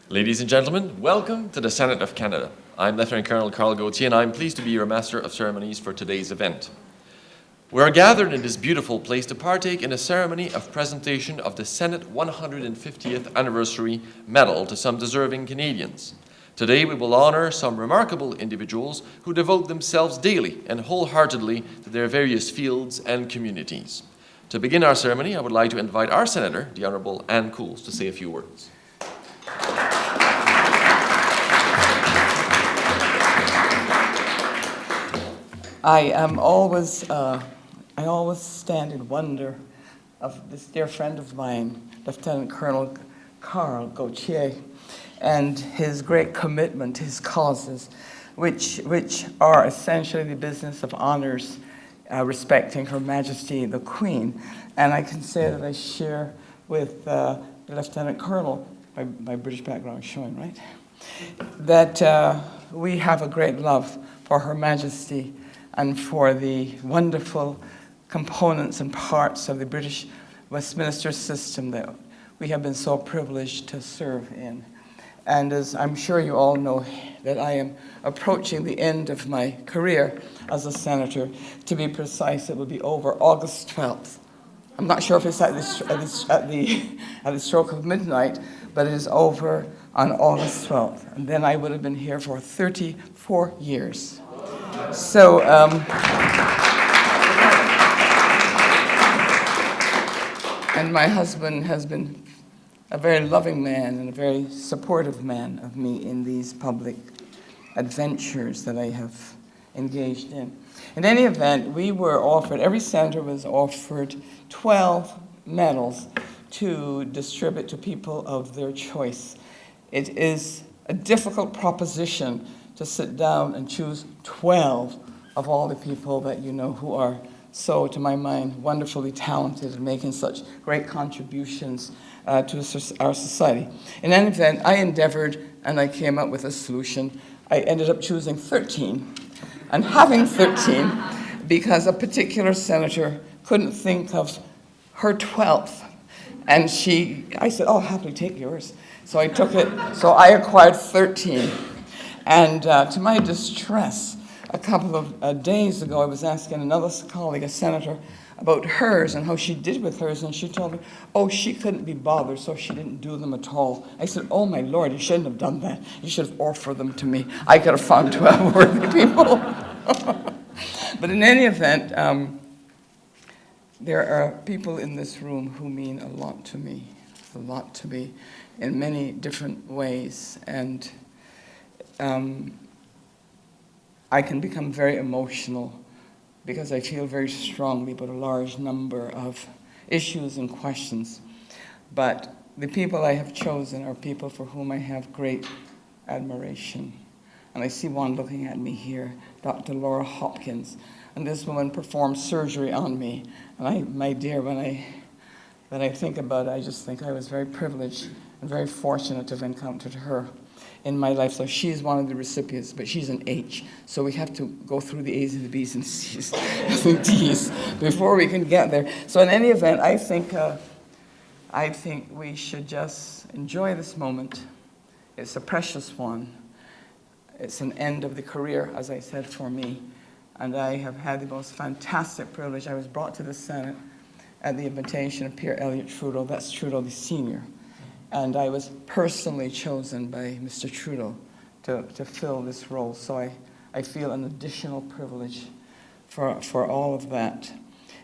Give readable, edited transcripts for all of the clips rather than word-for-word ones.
Ladies and gentlemen, welcome to the Senate of Canada. I'm Lieutenant Colonel Carl Gauthier, and I'm pleased to be your Master of Ceremonies for today's event. We are gathered in this beautiful place to partake in a ceremony of presentation of the Senate 150th Anniversary Medal to some deserving Canadians. Today we will honour some remarkable individuals who devote themselves daily and wholeheartedly to their various fields and communities. To begin our ceremony, I would like to invite our Senator, the Honourable Ann Cools, to say a few words. I always stand in wonder of this dear friend of mine, Lieutenant Colonel Carl Gauthier, and his great commitment to his causes, which are essentially the business of honors, respecting Her Majesty the Queen. And I can say that I share with the Lieutenant Colonel, my British background is showing, right? That we have a great love for Her Majesty and for the wonderful components and parts of the British Westminster system that we have been so privileged to serve in. And as I'm sure you all know, that I am approaching the end of my career as a senator. To be precise, it will be over August 12th. I'm not sure if it's at the stroke of midnight, but it is over on August 12th. And then I would have been here for 34 years. So, and my husband has been a very loving man and a very supportive man of me in these public adventures that I have engaged in. In any event, we were offered, every senator was offered 12 medals to distribute to people of their choice. It is a difficult proposition to sit down and choose 12 of all the people that you know who are so, to my mind, wonderfully talented and making such great contributions to our society. In any event, I endeavored and I came up with a solution. I ended up choosing 13 and having 13 because a particular senator couldn't think of her 12th. And I said, oh, I'll happily take yours. So I took it, so I acquired 13. And to my distress, a couple of days ago, I was asking another colleague, a senator, about hers and how she did with hers, and she told me, oh, she couldn't be bothered, so she didn't do them at all. I said, oh, my Lord, you shouldn't have done that. You should have offered them to me. I could have found 12 worthy people. But in any event, there are people in this room who mean a lot to me in many different ways. And I can become very emotional because I feel very strongly about a large number of issues and questions. But the people I have chosen are people for whom I have great admiration. And I see one looking at me here, Dr. Laura Hopkins. And this woman performed surgery on me. And my dear, when I think about it, I just think I was very privileged and very fortunate to have encountered her in my life. So she's one of the recipients, but she's an H. So we have to go through the A's and the B's and C's and D's before we can get there. So in any event, I think we should just enjoy this moment. It's a precious one. It's an end of the career, as I said, for me. And I have had the most fantastic privilege. I was brought to the Senate at the invitation of Pierre Elliott Trudeau. That's Trudeau the Senior. And I was personally chosen by Mr. Trudeau to fill this role. So I feel an additional privilege for all of that.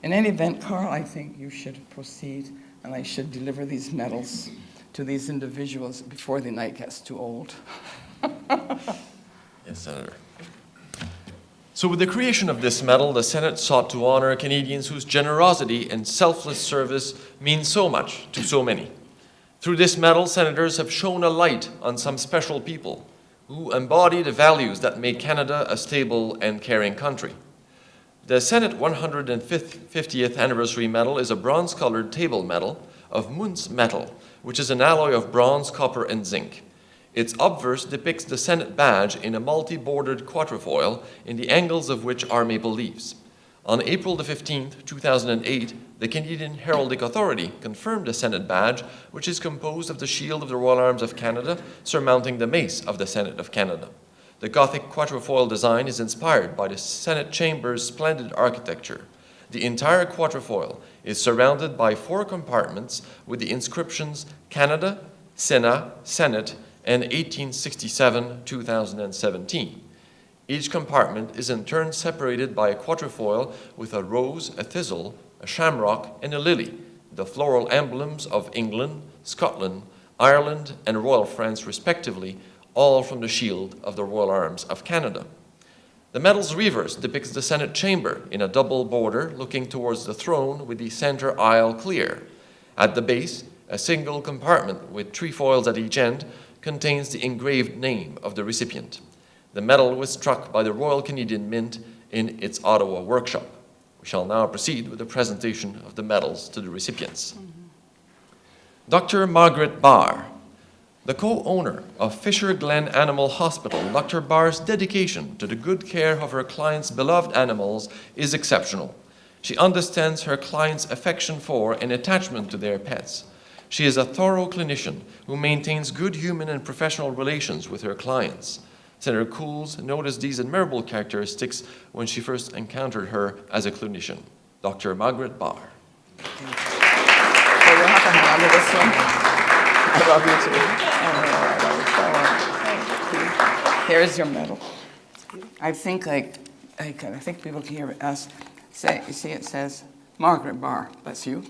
In any event, Carl, I think you should proceed and I should deliver these medals to these individuals before the night gets too old. Yes, Senator. So with the creation of this medal, the Senate sought to honor Canadians whose generosity and selfless service mean so much to so many. Through this medal, senators have shone a light on some special people who embody the values that make Canada a stable and caring country. The Senate 150th Anniversary Medal is a bronze-colored table medal of Muntz metal, which is an alloy of bronze, copper, and zinc. Its obverse depicts the Senate badge in a multi-bordered quatrefoil, in the angles of which are maple leaves. On April the 15th, 2008, the Canadian Heraldic Authority confirmed the Senate badge, which is composed of the shield of the Royal Arms of Canada surmounting the mace of the Senate of Canada. The Gothic quatrefoil design is inspired by the Senate chamber's splendid architecture. The entire quatrefoil is surrounded by 4 compartments with the inscriptions Canada, Sénat, Senate, and 1867-2017. Each compartment is in turn separated by a quatrefoil with a rose, a thistle, a shamrock, and a lily, the floral emblems of England, Scotland, Ireland, and Royal France respectively, all from the shield of the Royal Arms of Canada. The medal's reverse depicts the Senate chamber in a double border looking towards the throne with the center aisle clear. At the base, a single compartment with trefoils at each end contains the engraved name of the recipient. The medal was struck by the Royal Canadian Mint in its Ottawa workshop. We shall now proceed with the presentation of the medals to the recipients. Dr. Margaret Barr. The co-owner of Fisher Glen Animal Hospital, Dr. Barr's dedication to the good care of her clients' beloved animals is exceptional. She understands her clients' affection for and attachment to their pets. She is a thorough clinician who maintains good human and professional relations with her clients. Senator Coles noticed these admirable characteristics when she first encountered her as a clinician. Dr. Margaret Barr. So you'll have to hang on to this one. I love you too. Here's your medal. I think people can hear us say, you see it says Margaret Barr, that's you.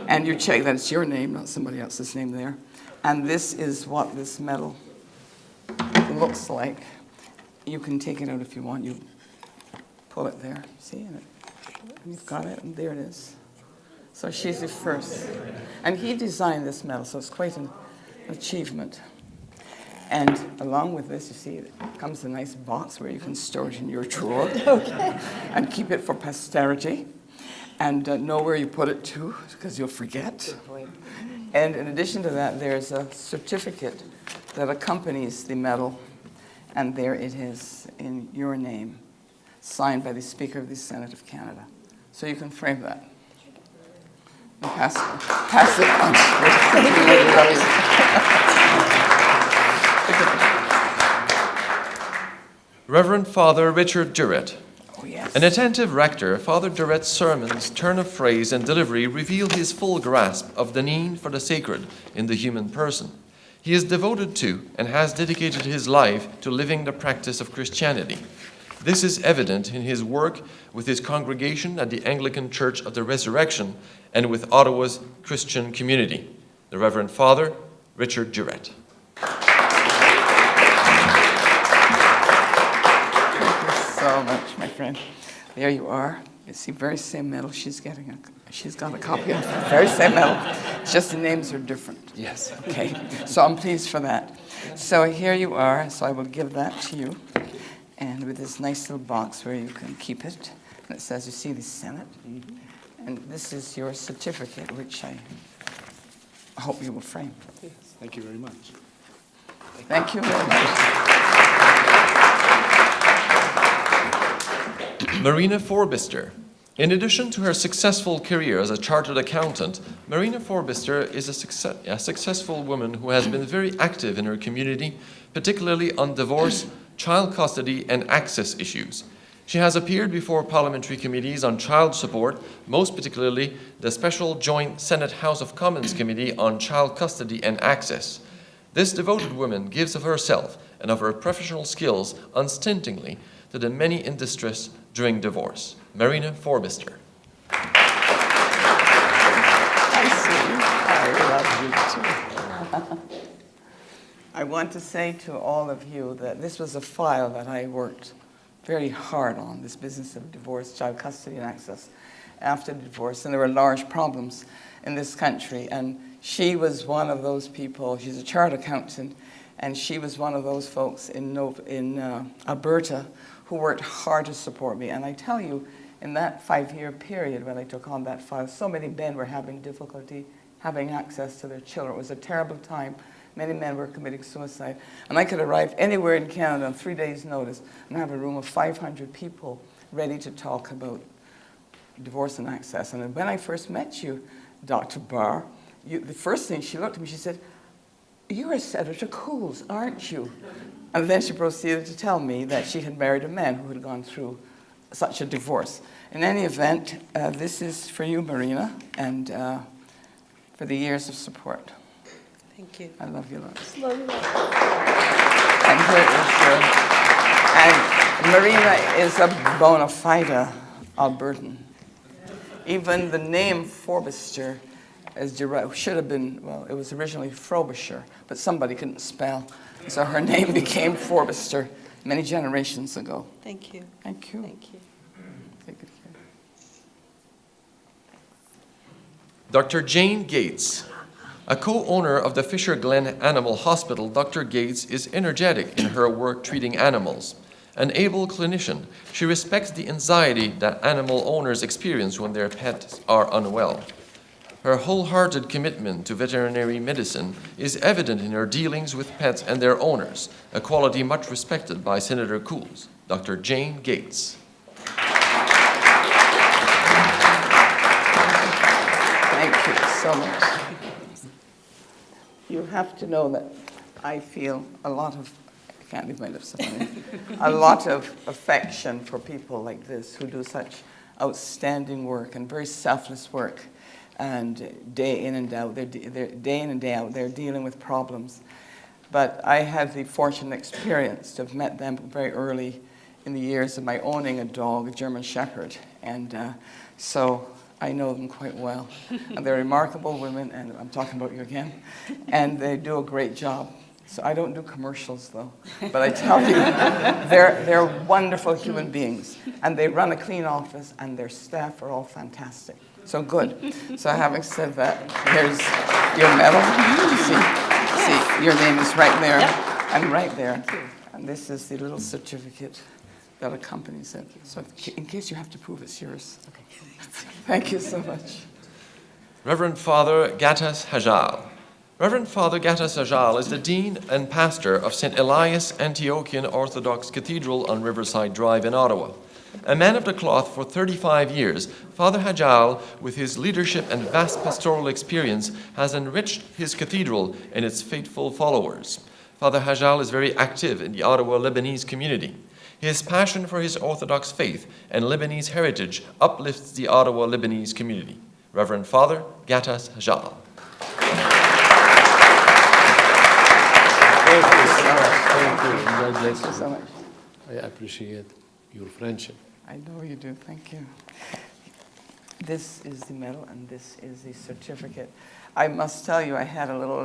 And you check that it's your name, not somebody else's name there. And this is what this medal looks like. You can take it out if you want. You pull it there, see, and you've got it, and there it is. So she's the first. And he designed this medal, so it's quite an achievement. And along with this, you see, it comes a nice box where you can store it in your drawer and keep it for posterity and know where you put it to, because you'll forget. And in addition to that, there's a certificate that accompanies the medal, and there it is in your name, signed by the Speaker of the Senate of Canada. So you can frame that. And pass it on. Reverend Father Richard Durrett. Oh, yes. An attentive rector, Father Durrett's sermons, turn of phrase, and delivery reveal his full grasp of the need for the sacred in the human person. He is devoted to and has dedicated his life to living the practice of Christianity. This is evident in his work with his congregation at the Anglican Church of the Resurrection and with Ottawa's Christian community. The Reverend Father Richard Durrett. So much, my friend. There you are. It's the very same medal she's got a copy of the very same medal. It's just the names are different. Yes. Okay. So I'm pleased for that. So here you are. So I will give that to you. And with this nice little box where you can keep it. And it says, you see the Senate? And this is your certificate, which I hope you will frame. Yes, thank you very much. Thank you very much. Marina Forbister. In addition to her successful career as a chartered accountant, Marina Forbister is a successful woman who has been very active in her community, particularly on divorce, child custody, and access issues. She has appeared before parliamentary committees on child support, most particularly the Special Joint Senate House of Commons Committee on Child Custody and Access. This devoted woman gives of herself and of her professional skills unstintingly to the many in distress during divorce. Marina Forbister. I love you too. I want to say to all of you that this was a file that I worked very hard on, this business of divorce, child custody and access after divorce, and there were large problems in this country, and she was one of those people. She's a chartered accountant, and she was one of those folks in Alberta who worked hard to support me. And I tell you, in that 5-year period when I took on that file, so many men were having difficulty having access to their children. It was a terrible time. Many men were committing suicide. And I could arrive anywhere in Canada on 3 days' notice and have a room of 500 people ready to talk about Divorce and Access. And when I first met you, Dr. Barr, the first thing she looked at me, she said, "You're Senator Cools, aren't you?" And then she proceeded to tell me that she had married a man who had gone through such a divorce. In any event, this is for you, Marina, and for the years of support. Thank you. I love you lots. Love you. And here is your, and Marina is a bona fide Albertan. Even the name Forbister should have been, well, it was originally Frobisher, but somebody couldn't spell. So her name became Forbister many generations ago. Thank you. Thank you. Thank you. Take good care. Dr. Jane Gates. A co-owner of the Fisher Glen Animal Hospital, Dr. Gates is energetic in her work treating animals. An able clinician, she respects the anxiety that animal owners experience when their pets are unwell. Her wholehearted commitment to veterinary medicine is evident in her dealings with pets and their owners, a quality much respected by Senator Cools. Dr. Jane Gates. Thank you so much. You have to know that I feel a lot of, I can't leave my lips on, a lot of affection for people like this who do such outstanding work and very selfless work. And day in and out, they're day in and day out, they're dealing with problems. But I had the fortunate experience to have met them very early in the years of my owning a dog, a German Shepherd. And so I know them quite well. And they're remarkable women, and I'm talking about you again. And they do a great job. So I don't do commercials, though. But I tell you, they're wonderful human beings. And they run a clean office, and their staff are all fantastic. So good. So having said that, here's your medal. See, your name is right there, and right there. And this is the little certificate that accompanies it. So in case you have to prove it's yours. Okay. Thank you so much. Reverend Father Gattas Hajal. Reverend Father Gattas Hajal is the Dean and Pastor of St. Elias Antiochian Orthodox Cathedral on Riverside Drive in Ottawa. A man of the cloth for 35 years, Father Hajal, with his leadership and vast pastoral experience, has enriched his cathedral and its faithful followers. Father Hajal is very active in the Ottawa Lebanese community. His passion for his Orthodox faith and Lebanese heritage uplifts the Ottawa Lebanese community. Reverend Father Gattas Hajal. Thank you so much. Thank you. God bless Thank you so you. much. I appreciate your friendship. I know you do. Thank you. This is the medal, and this is the certificate. I must tell you, I had a little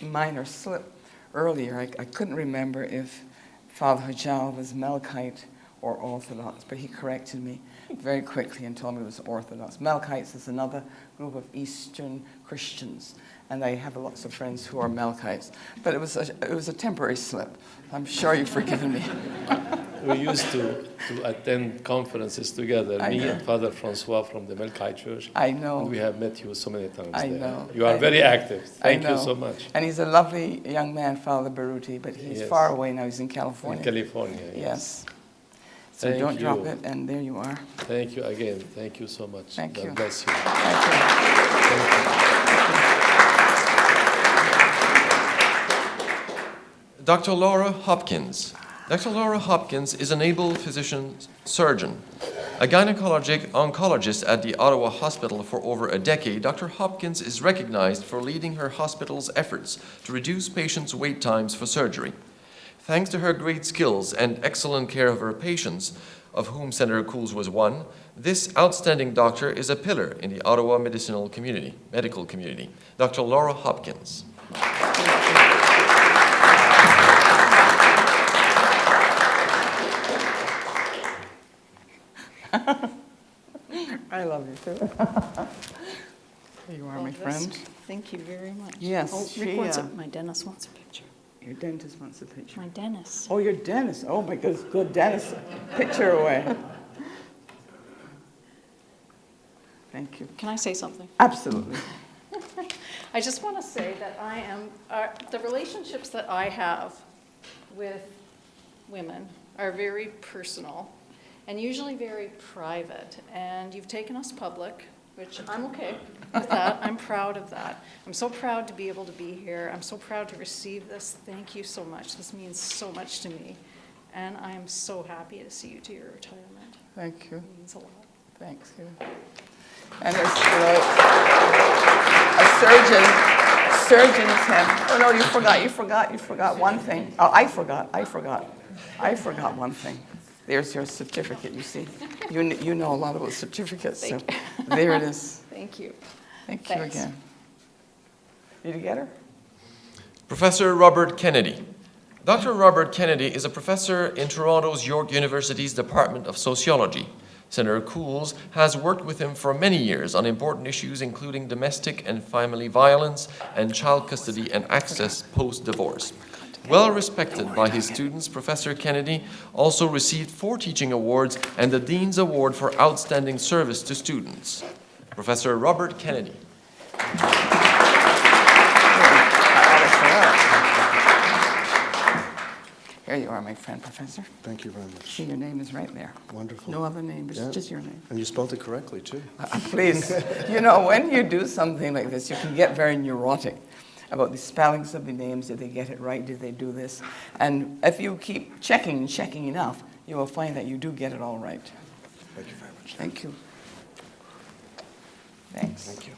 minor slip earlier. I couldn't remember if Father Hajal was Melkite or Orthodox, but he corrected me very quickly and told me it was Orthodox. Melkites is another group of Eastern Christians, and I have lots of friends who are Melkites. But it was a temporary slip. I'm sure you've forgiven me. We used to attend conferences together, I me know. and Father Francois from the Melkite Church. I know. And we have met you so many times I there. know. You are very active. Thank I know. you so much. And he's a lovely young man, Father Baruti, but he's Yes. far away now. He's in California. In California. Yes. So Thank don't drop you. it, and there you are. Thank you again. Thank you so much. Thank God you. bless you. Thank you. Thank you. Dr. Laura Hopkins. Dr. Laura Hopkins is an able physician surgeon. A gynecologic oncologist at the Ottawa Hospital for over a decade, Dr. Hopkins is recognized for leading her hospital's efforts to reduce patients' wait times for surgery. Thanks to her great skills and excellent care of her patients, of whom Senator Cools was one, this outstanding doctor is a pillar in the Ottawa medical community. Dr. Laura Hopkins. I love you too. Here you are, my friend. Thank you very much. Yes, Oh, she, Rick wants my dentist wants a picture. Your dentist wants a picture. My dentist. Oh, your dentist. Oh, my goodness. Good dentist. Picture away. Thank you. Can I say something? Absolutely. I just want to say that I am, the relationships that I have with women are very personal, and usually very private. And you've taken us public, which I'm okay with that. I'm proud of that. I'm so proud to be able to be here. I'm so proud to receive this. Thank you so much. This means so much to me. And I am so happy to see you to your retirement. Thank you. It means a lot. Thanks. And it's surgeons have, oh no, you forgot one thing. Oh, I forgot one thing. There's your certificate, you see. You know a lot about certificates, so there it is. Thank you. Thank you Thanks. again. Did you get her? Professor Robert Kennedy. Dr. Robert Kennedy is a professor in Toronto's York University's Department of Sociology. Senator Cools has worked with him for many years on important issues including domestic and family violence and child custody and access post-divorce. Well respected by his students, Professor Kennedy also received 4 teaching awards and the Dean's Award for Outstanding Service to Students. Professor Robert Kennedy. Here you are, my friend, Professor. Thank you very much. See, your name is right there. Wonderful. No other name, it's Yeah. just your name. And you spelled it correctly, too. Please, you know, when you do something like this, you can get very neurotic about the spellings of the names. Did they get it right? Did they do this? And if you keep checking and checking enough, you will find that you do get it all right. Thank you very much. Thank you. Thanks. Thank you.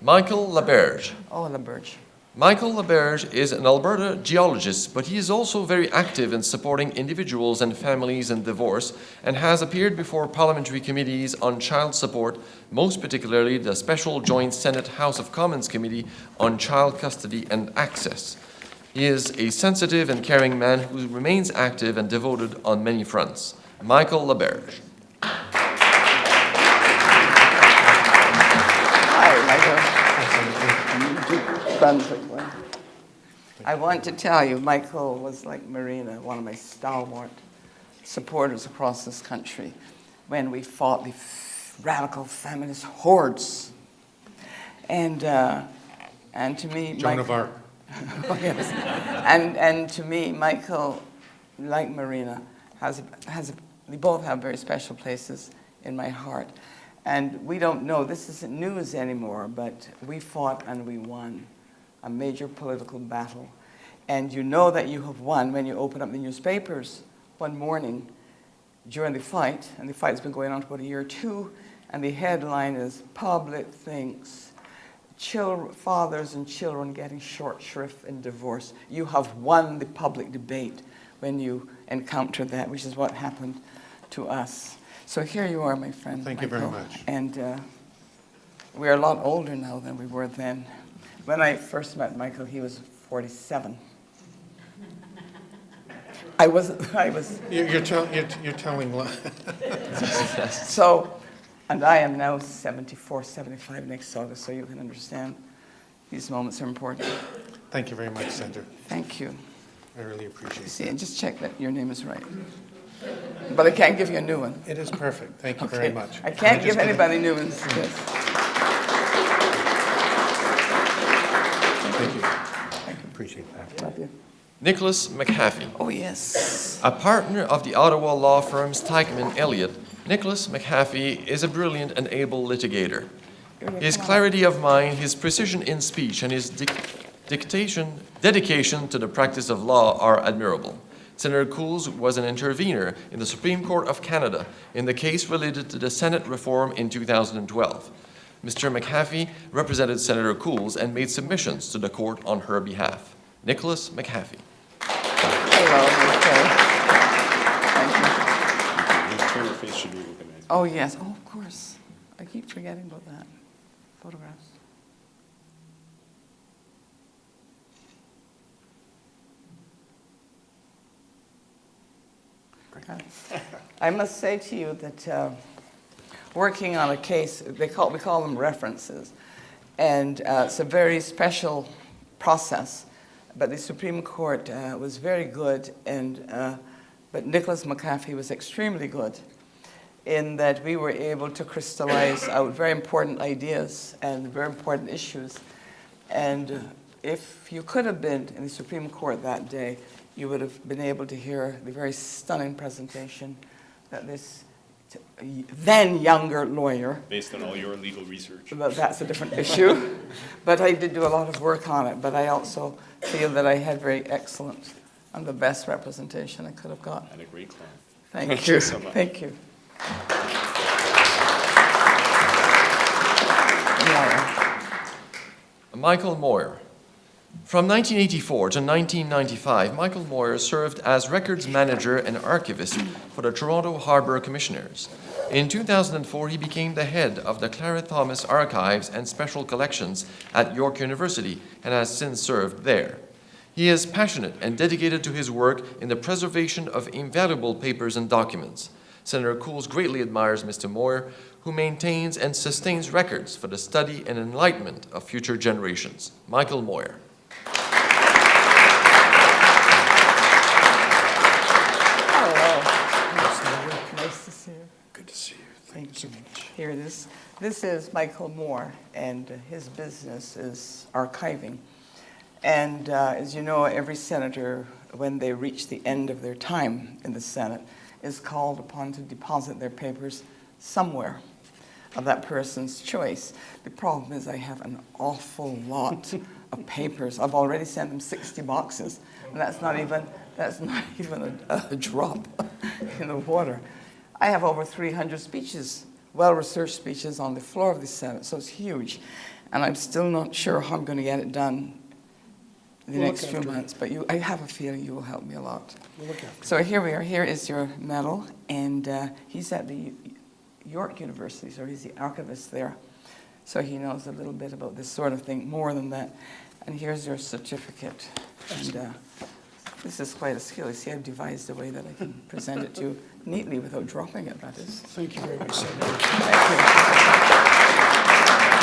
Michael Laberge. Oh, LaBerge. Michael Laberge is an Alberta geologist, but he is also very active in supporting individuals and families in divorce and has appeared before parliamentary committees on child support, most particularly the Special Joint Senate House of Commons Committee on Child Custody and Access. He is a sensitive and caring man who remains active and devoted on many fronts. Michael Laberge. Hi, Michael. I want to tell you, Michael was like Marina, one of my stalwart supporters across this country when we fought the radical feminist hordes. And to me, Joan of Arc. Oh, yes. And to me, Michael, like Marina, they both have very special places in my heart. And we don't know, this isn't news anymore, but we fought and we won a major political battle. And you know that you have won when you open up the newspapers one morning during the fight, and the fight's been going on for about a year or two, and the headline is, "Public thinks fathers and children getting short shrift in divorce." You have won the public debate when you encounter that, which is what happened to us. So here you are, my friend. Thank you very Michael. much. And we're a lot older now than we were then. When I first met Michael, he was 47. I was, You're telling lies. so, and I am now 74, 75 next August, so you can understand these moments are important. Thank you very much, Senator. Thank you. I really appreciate it. See, and just check that your name is right. But I can't give you a new one. It is perfect. Thank you Okay. very much. I can't just give gonna- anybody new ones. Yes. Thank you. Appreciate that. Love you. Nicholas McHaffey. Oh, yes. A partner of the Ottawa law firm Stikeman Elliott, Nicholas McHaffey is a brilliant and able litigator. His clarity of mind, his precision in speech, and his dedication to the practice of law are admirable. Senator Cools was an intervener in the Supreme Court of Canada in the case related to the Senate reform in 2012. Mr. McHaffey represented Senator Cools and made submissions to the court on her behalf. Nicholas McHaffey. Hello, okay. Thank you. Your face should be recognized. Oh, yes. Oh, of course. I keep forgetting about that. Photographs. I must say to you that working on a case, we call them references, and it's a very special process. But the Supreme Court was very good, but Nicholas McHaffey was extremely good in that we were able to crystallize out very important ideas and very important issues. And if you could have been in the Supreme Court that day, you would have been able to hear the very stunning presentation that this then younger lawyer, Based on all your legal research. but that's a different issue, but I did do a lot of work on it, but I also feel that I had very excellent and the best representation I could have got. And a great client. Thank you. so much. Thank you. Laura. Michael Moyer. From 1984 to 1995, Michael Moyer served as records manager and archivist for the Toronto Harbour Commissioners. In 2004, he became the head of the Clara Thomas Archives and Special Collections at York University and has since served there. He is passionate and dedicated to his work in the preservation of invaluable papers and documents. Senator Coles greatly admires Mr. Moyer, who maintains and sustains records for the study and enlightenment of future generations. Michael Moyer. Hello. Nice to see you. Good to see you. Thank you. Here it is. This is Michael Moore, and his business is archiving. And as you know, every senator, when they reach the end of their time in the Senate, is called upon to deposit their papers somewhere of that person's choice. The problem is I have an awful lot of papers. I've already sent them 60 boxes, and that's not even a drop in the water. I have over 300 speeches, well-researched speeches on the floor of the Senate, so it's huge. And I'm still not sure how I'm going to get it done in the next few months, but I have a feeling you will help me a lot. So here we are. Here is your medal, and he's at the York University, so he's the archivist there. So he knows a little bit about this sort of thing, more than that. And here's your certificate. And this is quite a skill. You see, I've devised a way that I can present it to you neatly without dropping it, that is. Thank you very much, Senator. Thank you.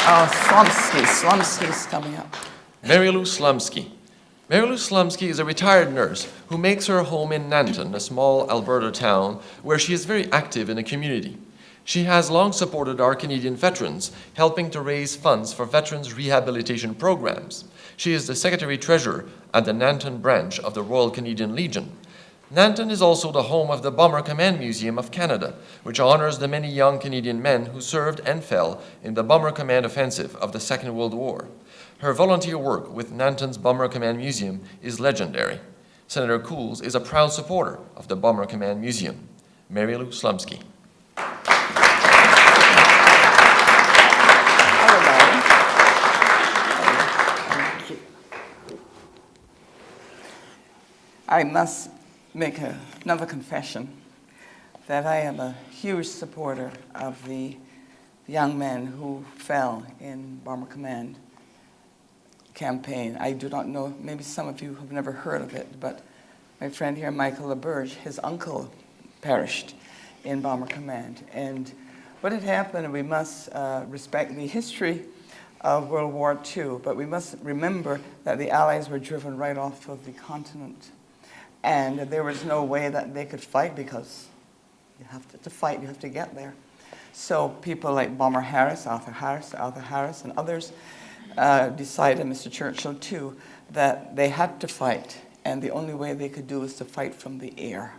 Oh, Slumsky's coming up. Mary Lou Slumsky. Mary Lou Slumsky is a retired nurse who makes her home in Nanton, a small Alberta town, where she is very active in the community. She has long supported our Canadian veterans, helping to raise funds for veterans' rehabilitation programs. She is the Secretary-Treasurer at the Nanton branch of the Royal Canadian Legion. Nanton is also the home of the Bomber Command Museum of Canada, which honors the many young Canadian men who served and fell in the Bomber Command Offensive of the Second World War. Her volunteer work with Nanton's Bomber Command Museum is legendary. Senator Coles is a proud supporter of the Bomber Command Museum. Mary Lou Slumsky. I must make another confession that I am a huge supporter of the young men who fell in Bomber Command campaign. I do not know, maybe some of you have never heard of it, but my friend here, Michael LaBerge, his uncle perished in Bomber Command. And what had happened, we must respect the history of World War II, but we must remember that the Allies were driven right off of the continent. And there was no way that they could fight because you have to fight, you have to get there. So people like Bomber Harris, Arthur Harris, and others decided, Mr. Churchill too, that they had to fight, and the only way they could do was to fight from the air.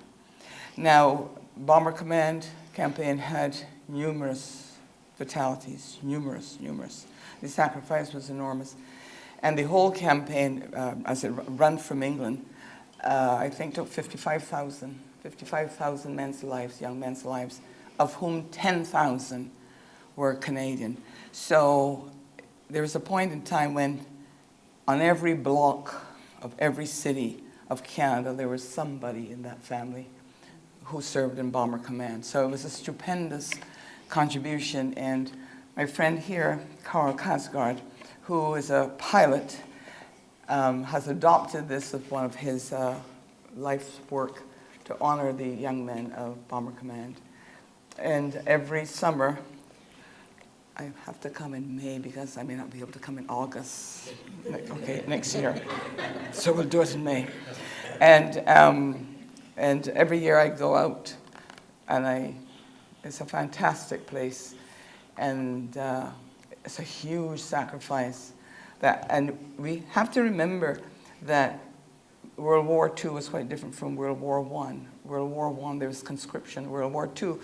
Now, Bomber Command campaign had numerous fatalities, numerous. The sacrifice was enormous. And the whole campaign, as it ran from England, I think took 55,000 men's lives, young men's lives, of whom 10,000 were Canadian. So there was a point in time when on every block of every city of Canada, there was somebody in that family who served in Bomber Command. So it was a stupendous contribution. And my friend here, Carl Kasgard, who is a pilot, has adopted this as one of his life's work to honor the young men of Bomber Command. And every summer, I have to come in May because I may not be able to come in August, next year. So we'll do it in May. And every year I go out, and it's a fantastic place, and it's a huge sacrifice. And we have to remember that World War II was quite different from World War I. World War I, there was conscription. World War II,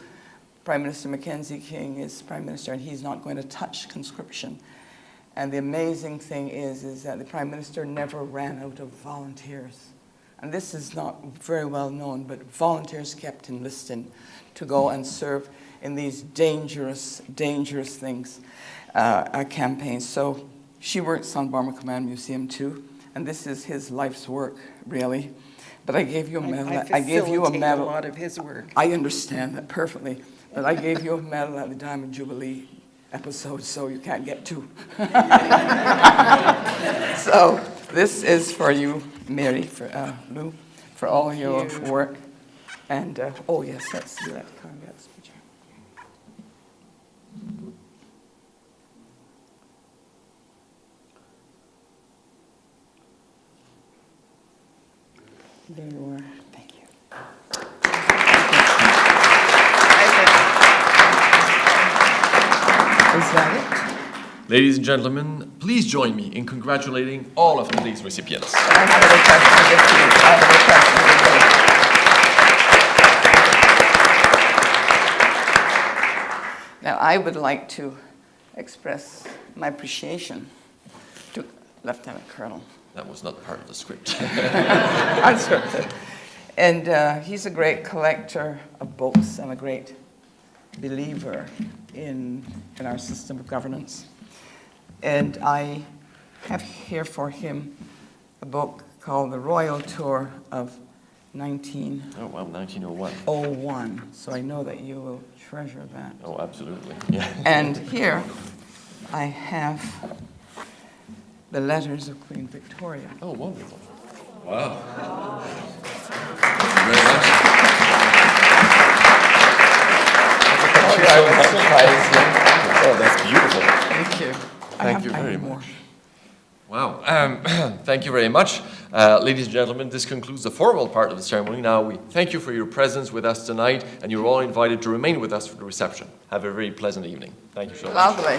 Prime Minister Mackenzie King is Prime Minister, and he's not going to touch conscription. And the amazing thing is that the Prime Minister never ran out of volunteers. And this is not very well known, but volunteers kept enlisting to go and serve in these dangerous, dangerous things, campaigns. So she works on Bomber Command Museum too, and this is his life's work, really. But I gave you a medal. I gave you a facilitate medal. a lot of his work. I understand that perfectly, but I gave you a medal at the Diamond Jubilee episode, so you can't get two. So this is for you, Mary, for Lou, for all your work. And oh yes, let's do that. Come and get this picture. There you are. Thank you. Is that it? Ladies and gentlemen, please join me in congratulating all of today's recipients. I have a request to give to you. I have a request to give. Now, I would like to express my appreciation to Lieutenant Colonel. That was not part of the script. Unscripted. And he's a great collector of books and a great believer in our system of governance. And I have here for him a book called The Royal Tour of 1901. Oh, wow, 1901. So I know that you will treasure that. Oh, absolutely. Yeah. And here I have the letters of Queen Victoria. Oh, wonderful. Wow. Thank you very much. I was surprised. Oh, that's beautiful. Thank you. Thank you I have very more. much. Wow. Thank you very much. Ladies and gentlemen, this concludes the formal part of the ceremony. Now, we thank you for your presence with us tonight, and you're all invited to remain with us for the reception. Have a very pleasant evening. Thank you so much. Lovely.